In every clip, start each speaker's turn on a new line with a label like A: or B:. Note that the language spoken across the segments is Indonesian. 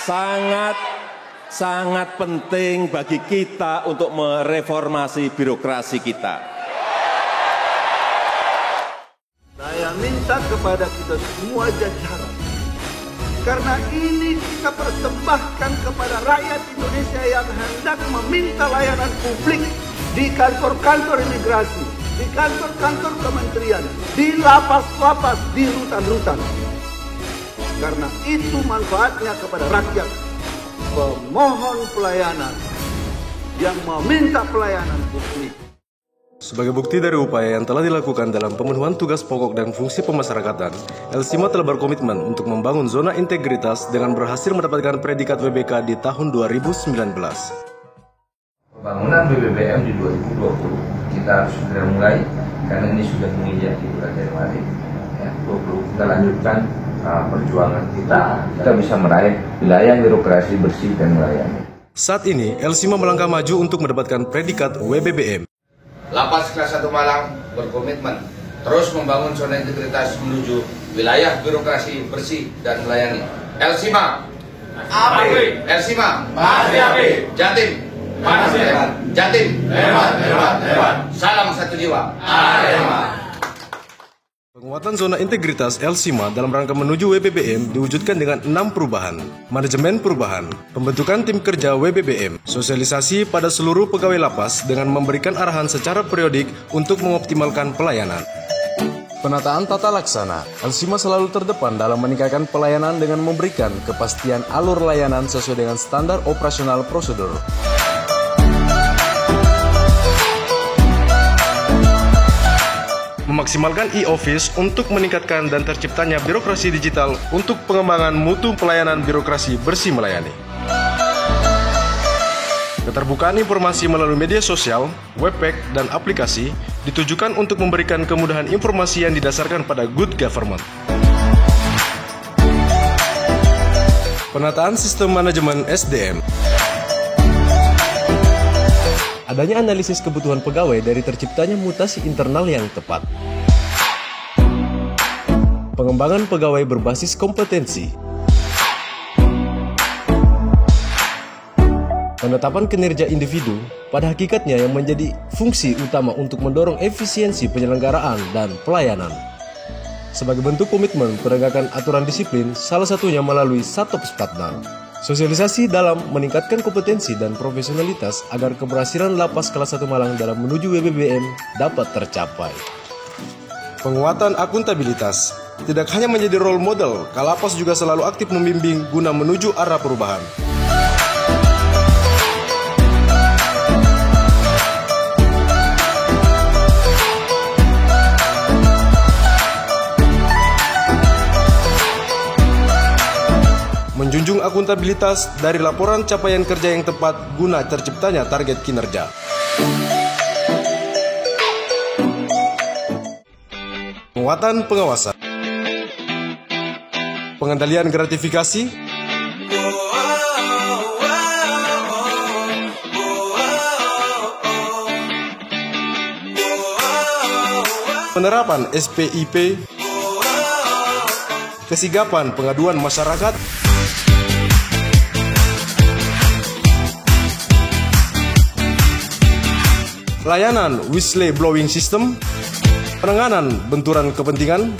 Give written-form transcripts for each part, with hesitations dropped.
A: sangat penting bagi kita untuk mereformasi birokrasi kita.
B: Saya minta kepada kita semua jajaran, karena ini kita persembahkan kepada rakyat Indonesia yang hendak meminta layanan publik di kantor-kantor imigrasi, di kantor-kantor kementerian, di lapas-lapas, di rutan-rutan. Karena itu manfaatnya kepada rakyat, pemohon pelayanan yang meminta pelayanan publik.
C: Sebagai bukti dari upaya yang telah dilakukan dalam pemenuhan tugas pokok dan fungsi pemasyarakatan, Elsima telah berkomitmen untuk membangun zona integritas dengan berhasil mendapatkan predikat WBK di tahun 2019.
D: Pembangunan BBBM di 2020 kita harus segera mulai, karena ini sudah menginjak di bulan Januari. Ya, 20 kita lanjutkan perjuangan kita bisa meraih wilayah birokrasi bersih dan melayani.
C: Saat ini, Elsima melangkah maju untuk mendapatkan predikat WBBM.
D: Lapas kelas 1 Malang berkomitmen terus membangun zona integritas menuju wilayah birokrasi bersih dan melayani. Elsima, API. Elsima, masih API. Jatim, masih hebat. Jatim, hebat. Salam satu jiwa. Arema.
C: Penguatan zona integritas Elsima dalam rangka menuju WBBM diwujudkan dengan 6 perubahan. Manajemen perubahan, pembentukan tim kerja WBBM, sosialisasi pada seluruh pegawai lapas dengan memberikan arahan secara periodik untuk mengoptimalkan pelayanan. Penataan tata laksana, Elsima selalu terdepan dalam meningkatkan pelayanan dengan memberikan kepastian alur layanan sesuai dengan standar operasional prosedur. Memaksimalkan e-office untuk meningkatkan dan terciptanya birokrasi digital untuk pengembangan mutu pelayanan birokrasi bersih melayani. Keterbukaan informasi melalui media sosial, webpack, dan aplikasi ditujukan untuk memberikan kemudahan informasi yang didasarkan pada good government. Penataan sistem manajemen SDM. Adanya analisis kebutuhan pegawai dari terciptanya mutasi internal yang tepat. Pengembangan pegawai berbasis kompetensi. Penetapan kinerja individu pada hakikatnya yang menjadi fungsi utama untuk mendorong efisiensi penyelenggaraan dan pelayanan. Sebagai bentuk komitmen penegakan aturan disiplin, salah satunya melalui Satops Patna. Sosialisasi dalam meningkatkan kompetensi dan profesionalitas agar keberhasilan Lapas Kelas 1 Malang dalam menuju WBBM dapat tercapai. Penguatan akuntabilitas. Tidak hanya menjadi role model, Kalapas juga selalu aktif membimbing guna menuju arah perubahan. Menjunjung akuntabilitas dari laporan capaian kerja yang tepat guna terciptanya target kinerja. Penguatan pengawasan. Pengendalian gratifikasi. Penerapan SPIP. Kesigapan pengaduan masyarakat. Layanan whistleblowing system, penanganan benturan kepentingan,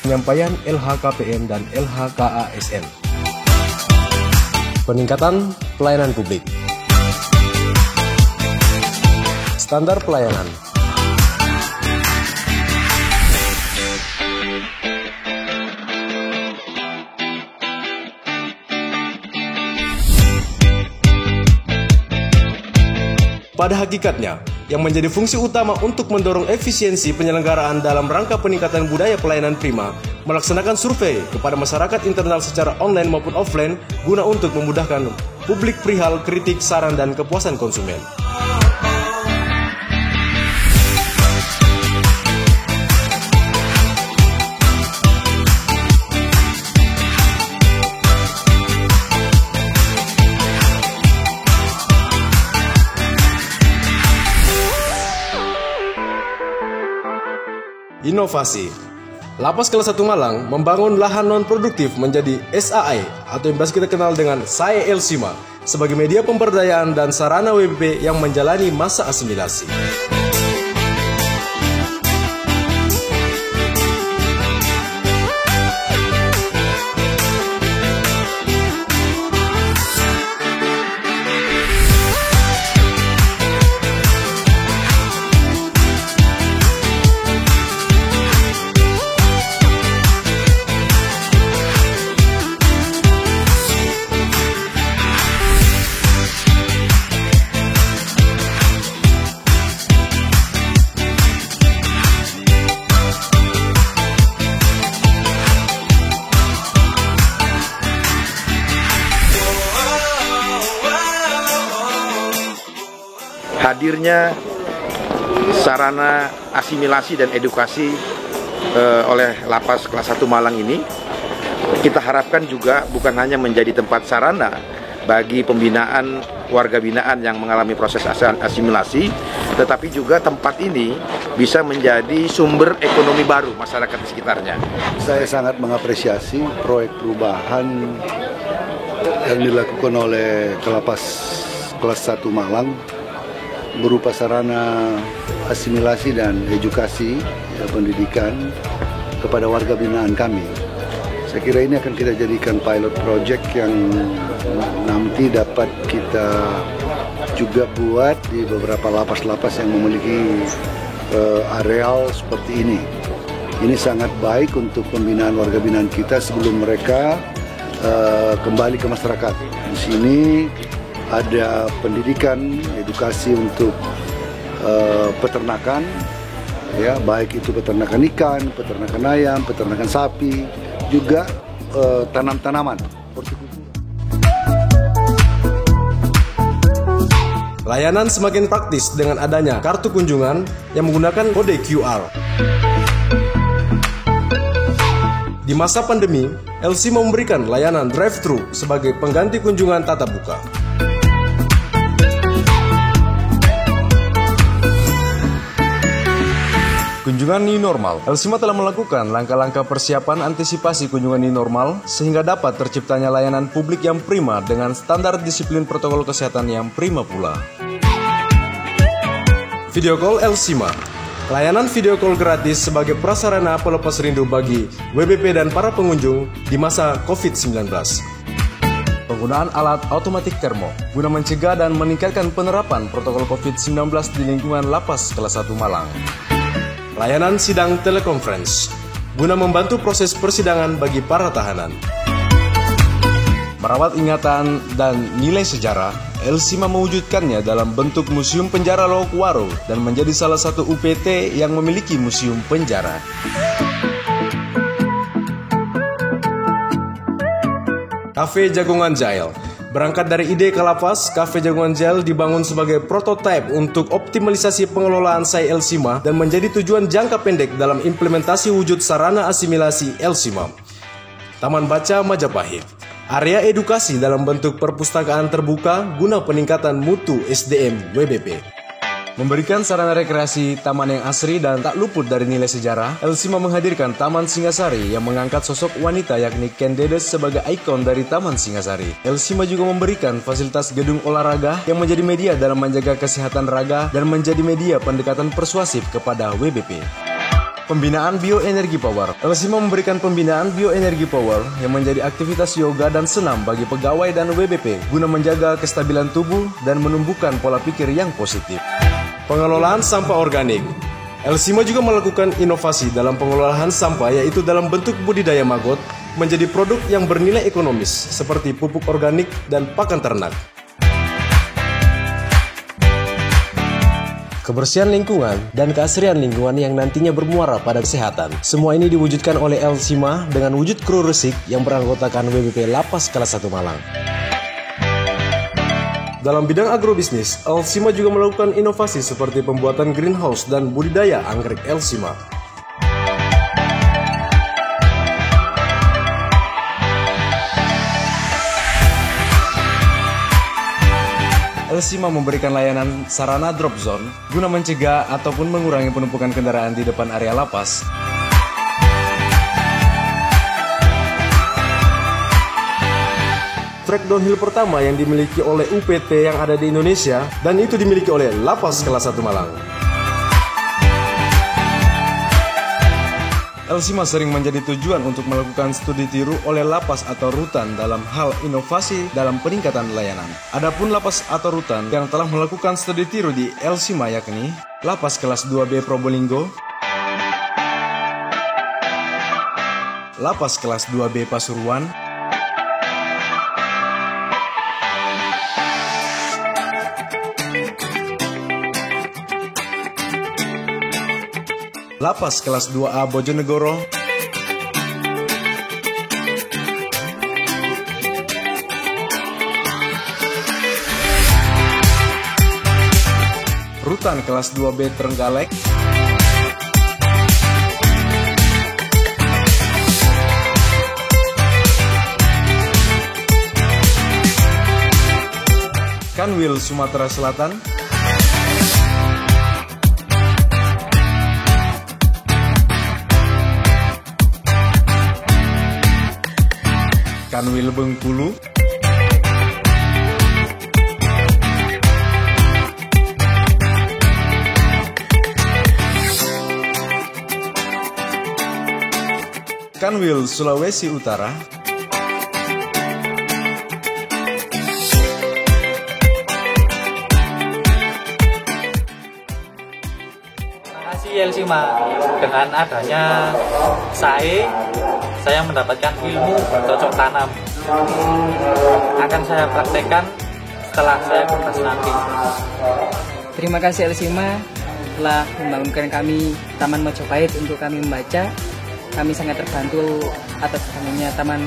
C: penyampaian LHKPN dan LHKASN, peningkatan pelayanan publik, standar pelayanan. Pada hakikatnya, yang menjadi fungsi utama untuk mendorong efisiensi penyelenggaraan dalam rangka peningkatan budaya pelayanan prima, melaksanakan survei kepada masyarakat internal secara online maupun offline guna untuk memudahkan publik perihal kritik, saran, dan kepuasan konsumen. Inovasi. Lapas Kelas 1 Malang membangun lahan non-produktif menjadi SAI atau yang biasa kita kenal dengan SAE Elsima sebagai media pemberdayaan dan sarana WBP yang menjalani masa asimilasi.
E: Hadirnya sarana asimilasi dan edukasi oleh Lapas Kelas 1 Malang ini, kita harapkan juga bukan hanya menjadi tempat sarana bagi pembinaan warga binaan yang mengalami proses asimilasi, tetapi juga tempat ini bisa menjadi sumber ekonomi baru masyarakat di sekitarnya.
B: Saya sangat mengapresiasi proyek perubahan yang dilakukan oleh Lapas Kelas 1 Malang berupa sarana asimilasi dan edukasi pendidikan kepada warga binaan kami. Saya kira ini akan kita jadikan pilot project yang nanti dapat kita juga buat di beberapa lapas-lapas yang memiliki areal seperti ini. Ini sangat baik untuk pembinaan warga binaan kita sebelum mereka kembali ke masyarakat. Di sini ada pendidikan, edukasi untuk peternakan, ya, baik itu peternakan ikan, peternakan ayam, peternakan sapi, juga tanam-tanaman.
C: Layanan semakin praktis dengan adanya kartu kunjungan yang menggunakan kode QR. Di masa pandemi, Elsima memberikan layanan drive-thru sebagai pengganti kunjungan tatap muka. Kunjungan new normal. Elsima telah melakukan langkah-langkah persiapan antisipasi kunjungan new normal sehingga dapat terciptanya layanan publik yang prima dengan standar disiplin protokol kesehatan yang prima pula. Video call Elsima. Layanan video call gratis sebagai prasarana pelepas rindu bagi WBP dan para pengunjung di masa COVID-19. Penggunaan alat otomatik termo guna mencegah dan meningkatkan penerapan protokol COVID-19 di lingkungan Lapas Kelas 1 Malang. Layanan sidang telekonferensi guna membantu proses persidangan bagi para tahanan. Merawat ingatan dan nilai sejarah, Elsima mewujudkannya dalam bentuk Museum Penjara Lokuwaro dan menjadi salah satu UPT yang memiliki museum penjara. Cafe Jagongan Jail. Berangkat dari ide ke lapas, Cafe Jagongan Jail dibangun sebagai prototipe untuk optimalisasi pengelolaan SAE Elsima dan menjadi tujuan jangka pendek dalam implementasi wujud sarana asimilasi Elsima. Taman Baca Majapahit. Area edukasi dalam bentuk perpustakaan terbuka guna peningkatan mutu SDM WBP. Memberikan sarana rekreasi taman yang asri dan tak luput dari nilai sejarah, Elsima menghadirkan Taman Singasari yang mengangkat sosok wanita yakni Ken Dedes sebagai ikon dari Taman Singasari. Elsima juga memberikan fasilitas gedung olahraga yang menjadi media dalam menjaga kesehatan raga dan menjadi media pendekatan persuasif kepada WBP. Pembinaan Bioenergi Power. Elsima memberikan pembinaan Bioenergi Power yang menjadi aktivitas yoga dan senam bagi pegawai dan WBP guna menjaga kestabilan tubuh dan menumbuhkan pola pikir yang positif. Pengelolaan sampah organik. Elsima juga melakukan inovasi dalam pengelolaan sampah yaitu dalam bentuk budidaya maggot menjadi produk yang bernilai ekonomis seperti pupuk organik dan pakan ternak. Kebersihan lingkungan dan keasrian lingkungan yang nantinya bermuara pada kesehatan. Semua ini diwujudkan oleh Elsima dengan wujud kru resik yang beranggotakan WBP Lapas Kelas 1 Malang. Dalam bidang agrobisnis, Elsima juga melakukan inovasi seperti pembuatan greenhouse dan budidaya anggrek Elsima. Elsima memberikan layanan sarana drop zone guna mencegah ataupun mengurangi penumpukan kendaraan di depan area lapas. track downhill pertama yang dimiliki oleh UPT yang ada di Indonesia, dan itu dimiliki oleh Lapas Kelas 1 Malang. Elsima sering menjadi tujuan untuk melakukan studi tiru oleh lapas atau rutan dalam hal inovasi dalam peningkatan layanan. Adapun lapas atau rutan yang telah melakukan studi tiru di Elsima yakni Lapas Kelas 2B Probolinggo, Lapas Kelas 2B Pasuruan, Lapas Kelas 2A Bojonegoro, Rutan Kelas 2B Trenggalek, Kanwil Sumatera Selatan, Kanwil Bengkulu, Kanwil Sulawesi Utara,
F: Elsima, dengan adanya SAE, saya mendapatkan ilmu cocok tanam. Akan saya praktekkan setelah saya bebas nanti.
G: Terima kasih Elsima telah membangunkan kami Taman Mojopahit untuk kami membaca. Kami sangat terbantu atas bangunnya Taman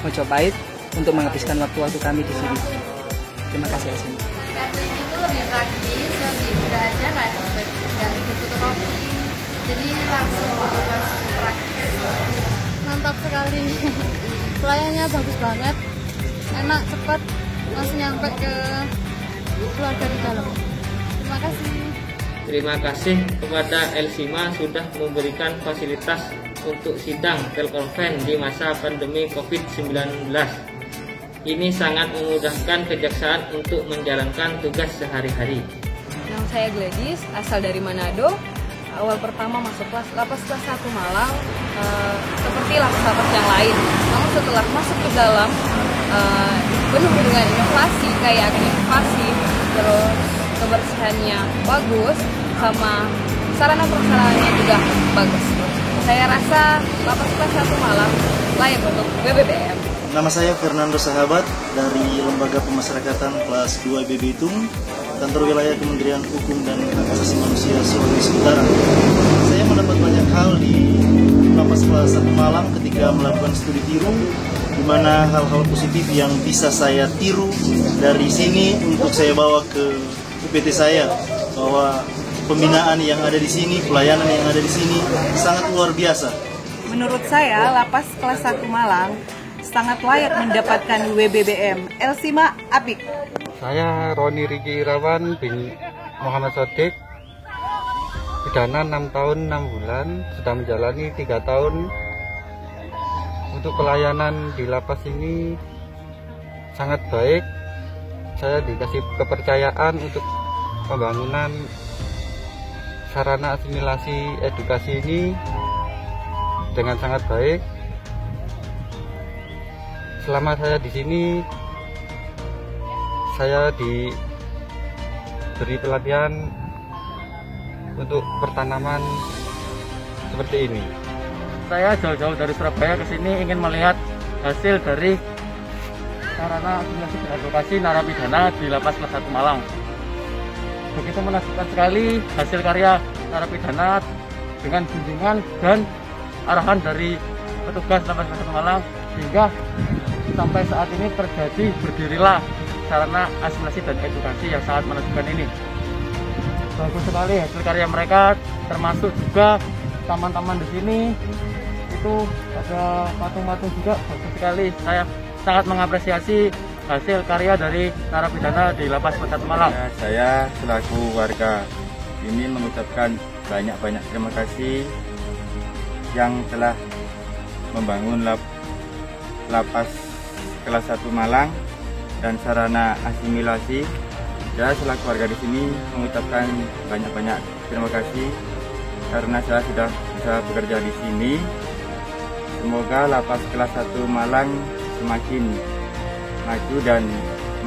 G: Mojopahit untuk menghabiskan waktu-waktu kami di sini. Terima kasih Elsima.
H: Kartu ini tuh lebih praktis, lebih mudah aja, nggak ribet fotokopi, jadi langsung praktis. Mantap sekali, pelayannya bagus banget, enak, cepat, langsung nyampe ke keluarga di dalam. Terima kasih.
I: Terima kasih kepada Elsima sudah memberikan fasilitas untuk sidang telekonferensi di masa pandemi COVID-19. Ini sangat memudahkan kejaksaan untuk menjalankan tugas sehari-hari.
J: Nama saya Gladys, asal dari Manado. Awal pertama masuk lapas kelas 1 Malang, seperti lapas-lapas yang lain. Namun setelah masuk ke dalam, penuh dengan inovasi, kayak inovasi, terus kebersihannya bagus, sama sarana prasarananya juga bagus. Saya rasa lapas kelas 1 Malang layak untuk WBBM.
K: Nama saya Fernando Sahabat dari Lembaga Pemasyarakatan kelas 2 IB Bitung, Kantor Wilayah Kementerian Hukum dan Hak Asasi Manusia Sulawesi Utara. Saya mendapat banyak hal di Lapas kelas 1 Malang ketika melakukan studi tiru, di mana hal-hal positif yang bisa saya tiru dari sini untuk saya bawa ke UPT saya, bahwa pembinaan yang ada di sini, pelayanan yang ada di sini sangat luar biasa.
L: Menurut saya, Lapas kelas 1 Malang sangat layak mendapatkan WBBM. Elsima Apik.
M: Saya Roni Riki Irawan bin Muhammad Sodik, pidana 6 tahun 6 bulan, sudah menjalani 3 tahun. Untuk pelayanan di lapas ini sangat baik. Saya dikasih kepercayaan untuk pembangunan sarana asimilasi edukasi ini dengan sangat baik. Selama saya di sini, saya diberi pelatihan untuk pertanaman seperti ini.
I: Saya jauh-jauh dari Surabaya ke sini ingin melihat hasil dari sarana asimilasi edukasi narapidana di Lapas Kelas 1 Malang. Begitu menakjubkan sekali hasil karya narapidana dengan bimbingan dan arahan dari petugas Lapas Kelas 1 Malang, sehingga sampai saat ini terjadi berdirilah sarana asimilasi dan edukasi yang sangat menakjubkan ini. Bagus sekali hasil karya mereka, termasuk juga taman-taman di sini. Itu ada patung-patung juga, bagus sekali. Saya sangat mengapresiasi hasil karya dari narapidana di Lapas Kelas 1 Malang.
N: Saya selaku warga ini mengucapkan banyak-banyak terima kasih yang telah membangun lapas kelas 1 Malang dan sarana asimilasi. Saya selaku warga di sini mengucapkan banyak-banyak terima kasih karena saya sudah bisa bekerja di sini. Semoga lapas kelas 1 Malang semakin maju dan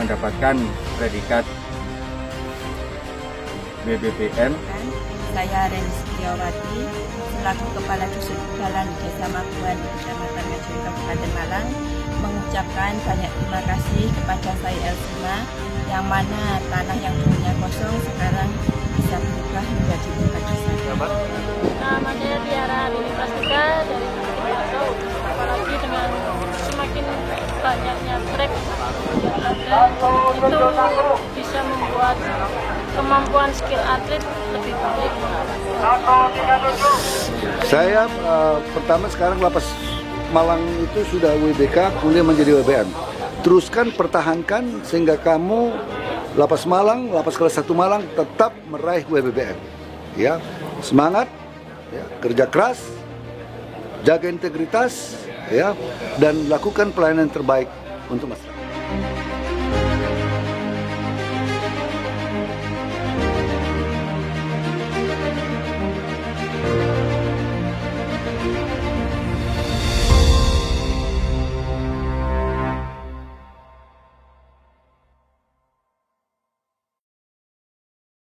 N: mendapatkan predikat BBPM.
O: Saya Reni Setiawati selaku Kepala Dusun Jalan Desa Maguan di Kecamatan Ngajeng Kabupaten Malang mengucapkan banyak terima kasih kepada saya Elsima, yang mana tanah yang dulunya kosong sekarang bisa berubah menjadi tempat wisata.
P: Nama saya Tiara Rini Prastika dari Bukit. Apalagi dengan semakin banyaknya trek yang ada, itu bisa membuat kemampuan skill atlet lebih baik.
B: Saya pertama sekarang lapas Malang itu sudah WBK, kuliah menjadi WBM. Teruskan, pertahankan sehingga kamu lapas Malang, lapas kelas 1 Malang tetap meraih WBBM. Ya, semangat, ya, kerja keras, jaga integritas, ya, dan lakukan pelayanan terbaik untuk masyarakat.